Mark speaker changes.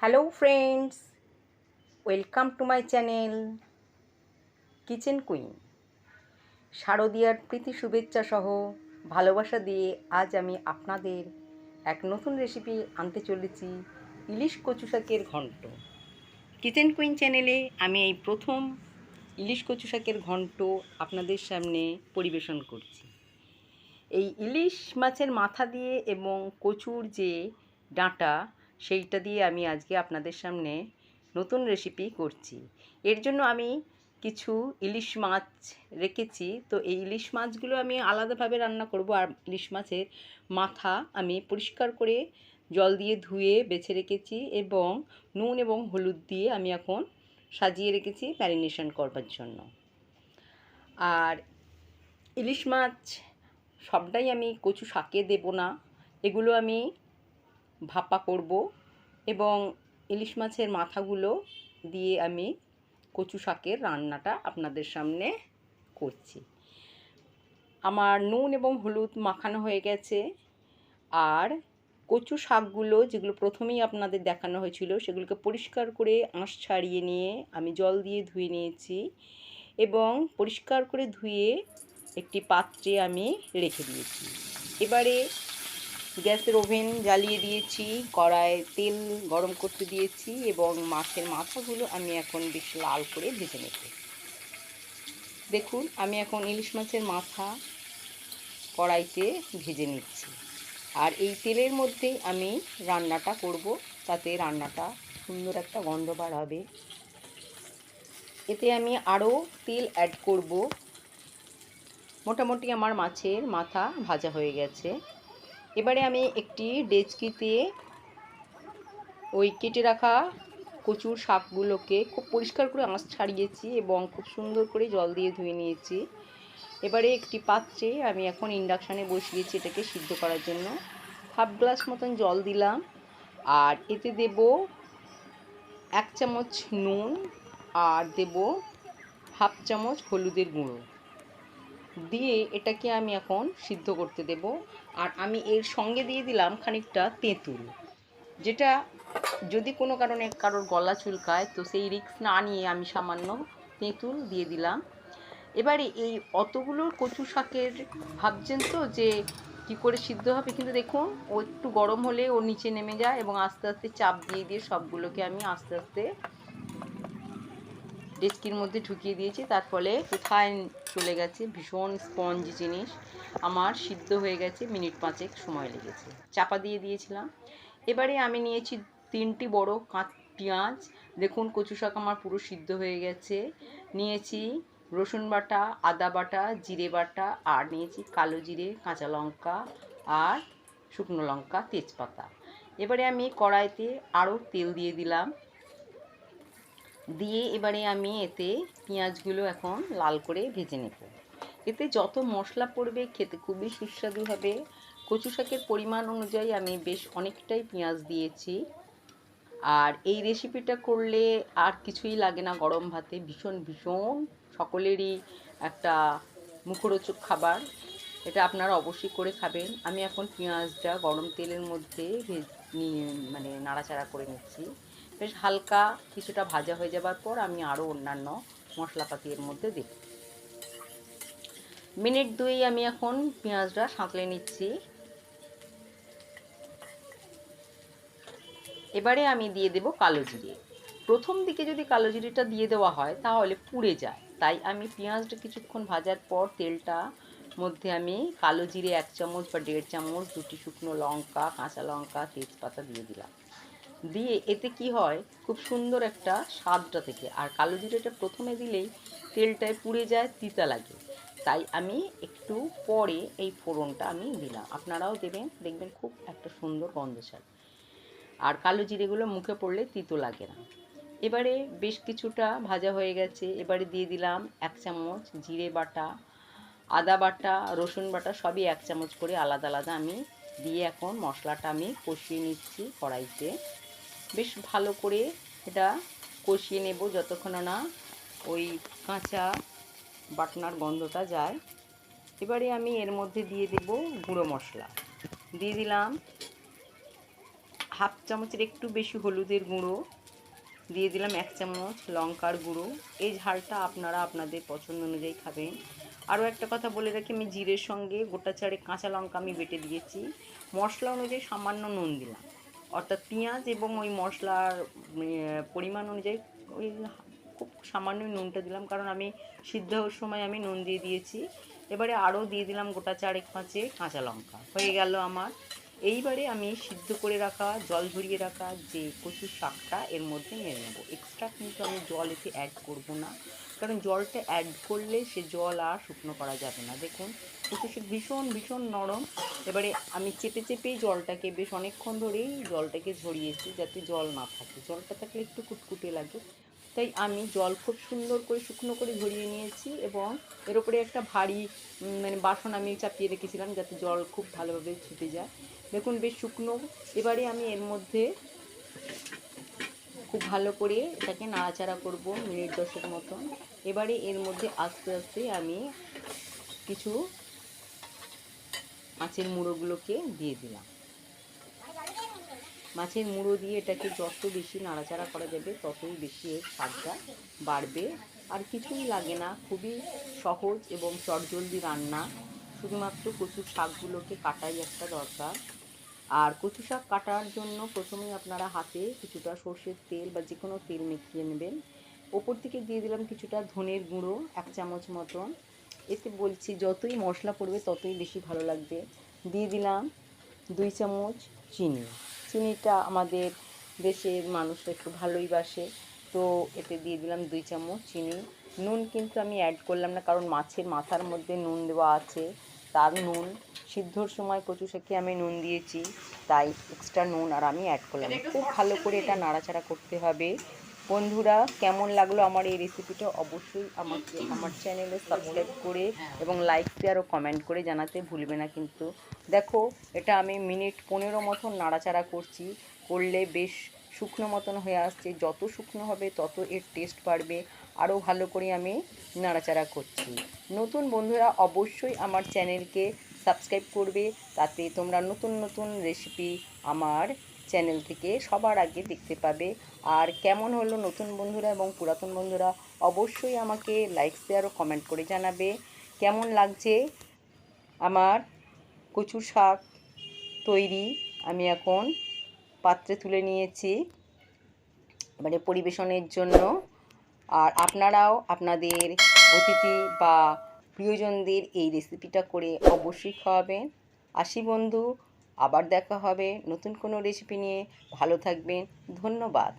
Speaker 1: Hello friends, welcome to my channel kitchen queen. শারদীয়ার প্রীতি শুভেচ্ছা সহ ভালোবাসা দিয়ে আজ আমি আপনাদের এক নতুন রেসিপি আনতে চলেছি, ইলিশ কচু শাকের ঘন্ট। কিচেন কুইন চ্যানেলে আমি এই প্রথম ইলিশ কচু শাকের ঘন্ট আপনাদের সামনে পরিবেশন করছি। এই ইলিশ মাছের মাথা দিয়ে এবং কচুর যে ডাঁটা সেইটা দিয়ে আমি আজকে আপনাদের সামনে নতুন রেসিপি করছি। এর জন্য আমি কিছু ইলিশ মাছ রেখেছি। তো এই ইলিশ মাছগুলো আমি আলাদাভাবে রান্না করব। আর ইলিশ মাছের মাথা আমি পরিষ্কার করে জল দিয়ে ধুয়ে বেছে রেখেছি এবং নুন এবং হলুদ দিয়ে আমি এখন সাজিয়ে রেখেছি ম্যারিনেশন করবার জন্য। আর ইলিশ মাছ সবটাই আমি কচু শাকে দেব না, এগুলো আমি ভাপা করব এবং ইলিশ মাছের মাথাগুলো দিয়ে আমি কচু শাকের রান্নাটা আপনাদের সামনে করছি। আমার নুন এবং হলুদ মাখানো হয়ে গেছে। আর কচু শাকগুলো যেগুলো প্রথমেই আপনাদের দেখানো হয়েছিল সেগুলোকে পরিষ্কার করে আঁশ ছাড়িয়ে নিয়ে আমি জল দিয়ে ধুয়ে নিয়েছি এবং পরিষ্কার করে ধুয়ে একটি পাত্রে আমি রেখে দিয়েছি। এবারে গ্যাসের ওভেন জ্বালিয়ে দিয়েছি, কড়ায় তেল গরম করতে দিয়েছি এবং মাছের মাথাগুলো আমি এখন বেশ লাল করে ভেজে নেব। দেখুন, আমি এখন ইলিশ মাছের মাথা কড়াইতে ভেজে নিচ্ছি। আর এই তেলের মধ্যেই আমি রান্নাটা করব, তাতে রান্নাটা সুন্দর একটা গন্ধ বার হবে। এতে আমি আরও তেল অ্যাড করব। মোটামুটি আমার মাছের মাথা ভাজা হয়ে গেছে। এবারে আমি একটি ডেচকিতে ওই কেটে রাখা কচুর শাকগুলোকে খুব পরিষ্কার করে আঁশ ছাড়িয়েছি এবং খুব সুন্দর করে জল দিয়ে ধুয়ে নিয়েছি। এবারে একটি পাত্রে আমি এখন ইন্ডাকশানে বসিয়েছি এটাকে সিদ্ধ করার জন্য। হাফ গ্লাস মতন জল দিলাম আর এতে দেব 1 চামচ নুন আর দেব হাফ চামচ হলুদের গুঁড়ো দিয়ে এটাকে আমি এখন সিদ্ধ করতে দেব। আর আমি এর সঙ্গে দিয়ে দিলাম খানিকটা তেঁতুল, যেটা যদি কোনো কারণে কারোর গলা চুলকায় তো সেই রিস্ক না নিয়ে আমি সামান্য তেঁতুল দিয়ে দিলাম। এবারে এই অতগুলো কচু শাকের ভাবছেন তো যে কী করে সিদ্ধ হবে, কিন্তু দেখুন ও একটু গরম হলে ও নিচে নেমে যায় এবং আস্তে আস্তে চাপ দিয়ে দিয়ে সবগুলোকে আমি আস্তে আস্তে ডেচকির মধ্যে ঢুকিয়ে দিয়েছি। তার ফলে কোথায় চলে গেছে, ভীষণ স্পঞ্জি জিনিস আমার সিদ্ধ হয়ে গেছে, মিনিট 5 সময় লেগেছে, চাপা দিয়ে দিয়েছিলাম। এবারে আমি নিয়েছি 3টি বড় পেঁয়াজ। দেখুন কচু শাক আমার পুরো সিদ্ধ হয়ে গেছে। নিয়েছি রসুন বাটা, আদা বাটা, জিরে বাটা, আর নিয়েছি কালো জিরে, কাঁচা লঙ্কা আর শুকনো লঙ্কা, তেজপাতা। এবারে আমি কড়াইতে আরও তেল দিয়ে দিলাম, দিয়ে এবারে আমি এতে পেঁয়াজগুলো এখন লাল করে ভেজে নেব। এতে যত মশলা পড়বে খেতে খুবই সুস্বাদু হবে। কচু শাকের পরিমাণ অনুযায়ী আমি বেশ অনেকটাই পেঁয়াজ দিয়েছি। আর এই রেসিপিটা করলে আর কিছুই লাগে না, গরম ভাতে ভীষণ ভীষণ সকলেরই একটা মুখরোচক খাবার। এটা আপনারা অবশ্যই করে খাবেন। আমি এখন পেঁয়াজটা গরম তেলের মধ্যে মানে নাড়াচাড়া করে নিচ্ছি। বেশ হালকা কিছুটা ভাজা হয়ে যাবার পর আমি আরও অন্যান্য মশলাপাতি এর মধ্যে দেব। মিনিট 2 আমি এখন পেঁয়াজটা সাঁতলে নিচ্ছি। এবারে আমি দিয়ে দেব কালো জিরে। প্রথম দিকে যদি কালো জিরেটা দিয়ে দেওয়া হয় তাহলে পুড়ে যায়, তাই আমি পেঁয়াজটা কিছুক্ষণ ভাজার পর তেলটা মধ্যে আমি কালো জিরে 1 চামচ বা 1.5 চামচ, 2টি শুকনো লঙ্কা, কাঁচা লঙ্কা, তেজপাতা দিয়ে দিলাম। দিয়ে এতে কি হয়, খুব সুন্দর একটা স্বাদটা থেকে। আর কালো জিরেটা প্রথমে দিলেই তেলটায় পুড়ে যায়, তিতা লাগে, তাই আমি একটু পরে এই ফোড়নটা আমি দিলাম। আপনারাও দেবেন, দেখবেন খুব একটা সুন্দর গন্ধ ছাড়ে আর কালো জিরেগুলো মুখে পড়লে তিতো লাগে না। এবারে বেশ কিছুটা ভাজা হয়ে গেছে। এবারে দিয়ে দিলাম 1 চামচ জিরে বাটা, আদা বাটা, রসুন বাটা, সবই 1 চামচ করে আলাদা আলাদা আমি দিয়ে এখন মশলাটা আমি কষিয়ে নিচ্ছি কড়াইতে। বেশ ভালো করে এটা কষিয়ে নেব যতক্ষণ না ওই কাঁচা বাটনার গন্ধটা যায়। এবারে আমি এর মধ্যে দিয়ে দেব গুঁড়ো মশলা। দিয়ে দিলাম হাফ চামচের একটু বেশি হলুদের গুঁড়ো, দিয়ে দিলাম 1 চামচ লঙ্কার গুঁড়ো। এই ঝালটা আপনারা আপনাদের পছন্দ অনুযায়ী খাবেন। আরও একটা কথা বলে রাখি, আমি জিরের সঙ্গে গোটা 4 কাঁচা লঙ্কা আমি বেটে দিয়েছি। মশলা অনুযায়ী সামান্য নুন দিলাম, অর্থাৎ পেঁয়াজ এবং ওই মশলার পরিমাণ অনুযায়ী ওই খুব সামান্যই নুনটা দিলাম, কারণ আমি সিদ্ধ হওয়ার সময় আমি নুন দিয়ে দিয়েছি। এবারে আরও দিয়ে দিলাম গোটা 4-5 কাঁচা লঙ্কা। হয়ে গেল আমার। এইবারে আমি সিদ্ধ করে রাখা, জল ঝরিয়ে রাখা যে কচুর শাকটা এর মধ্যে নিয়ে নেব। এক্সট্রা কিন্তু আমি জল এতে অ্যাড করব না, কারণ জলটা অ্যাড করলে সে জল আর শুকনো করা যাবে না। দেখুন কচু শাক ভীষণ ভীষণ নরম। এবারে আমি চেপে চেপেই জলটাকে বেশ অনেকক্ষণ ধরেই জলটাকে ঝরিয়েছি, যাতে জল না থাকে। জলটা থাকলে একটু কুটকুটে লাগে, তাই আমি জল খুব সুন্দর করে শুকনো করে ঝরিয়ে নিয়েছি। এবং এর উপরে একটা ভারী বাসন আমি চাপিয়ে রেখেছিলাম, যাতে জল খুব ভালোভাবে ছুটে যায়। দেখুন বেশ শুকনো। এবারে আমি এর মধ্যে খুব ভালো করে এটাকে নাড়াচাড়া করব মিনিট 10 মতন। এবারে এর মধ্যে আস্তে আস্তে আমি কিছু মাছের মুড়োগুলোকে দিয়ে দিলাম। মাছের মুড়ো দিয়ে এটাকে যত বেশি নাড়াচাড়া করা যাবে ততই বেশি এর স্বাদটা বাড়বে। আর কিছুই লাগে না, খুবই সহজ এবং চটজলদি রান্না। শুধুমাত্র কচুর শাকগুলোকে কাটাই একটা দরকার। আর কচু শাক কাটার জন্য প্রথমেই আপনারা হাতে কিছুটা সর্ষের তেল বা যে কোনো তেল মেখিয়ে নেবেন। ওপর থেকে দিয়ে দিলাম কিছুটা ধনের গুঁড়ো 1 চামচ মতন। এতে বলছি যতই মশলা পড়বে ততই বেশি ভালো লাগবে। দিয়ে দিলাম 2 চামচ চিনি। চিনিটা আমাদের দেশের মানুষরা একটু ভালোই বাসে, তো এতে দিয়ে দিলাম 2 চামচ চিনি। নুন কিন্তু আমি অ্যাড করলাম না, কারণ মাছের মাথার মধ্যে নুন দেওয়া আছে। তার নুন সিদ্ধর সময় কচু শাকে আমি নুন দিয়েছি, তাই এক্সট্রা নুন আর আমি অ্যাড করলাম। খুব ভালো করে এটা নাড়াচাড়া করতে হবে। বন্ধুরা, কেমন লাগলো আমার এই রেসিপিটা অবশ্যই আমাকে আমার চ্যানেলে সাবস্ক্রাইব করে এবং লাইক শেয়ার ও কমেন্ট করে জানাতে ভুলবে না কিন্তু। দেখো এটা আমি মিনিট 15 মতন নাড়াচাড়া করছি, করলে বেশ শুকনো মতন হয়ে আসছে। যত শুকনো হবে তত এর টেস্ট বাড়বে। আরও ভালো করে আমি নাড়াচাড়া করছি। নতুন বন্ধুরা অবশ্যই আমার চ্যানেলকে সাবস্ক্রাইব করবে, তাতে তোমরা নতুন নতুন রেসিপি আমার চ্যানেল থেকে সবার আগে দেখতে পাবে। আর কেমন হলো নতুন বন্ধুরা এবং পুরাতন বন্ধুরা অবশ্যই আমাকে লাইক শেয়ার ও কমেন্ট করে জানাবে। কেমন লাগছে আমার কচু শাক তৈরি। আমি এখন পাত্রে তুলে নিয়েছি এবারে পরিবেশনের জন্য। আর আপনারাও আপনাদের অতিথি বা প্রিয়জনদের এই রেসিপিটা করে অবশ্যই খাওয়াবেন। আসি বন্ধু, আবার দেখা হবে নতুন কোনো রেসিপি নিয়ে। ভালো থাকবেন, ধন্যবাদ।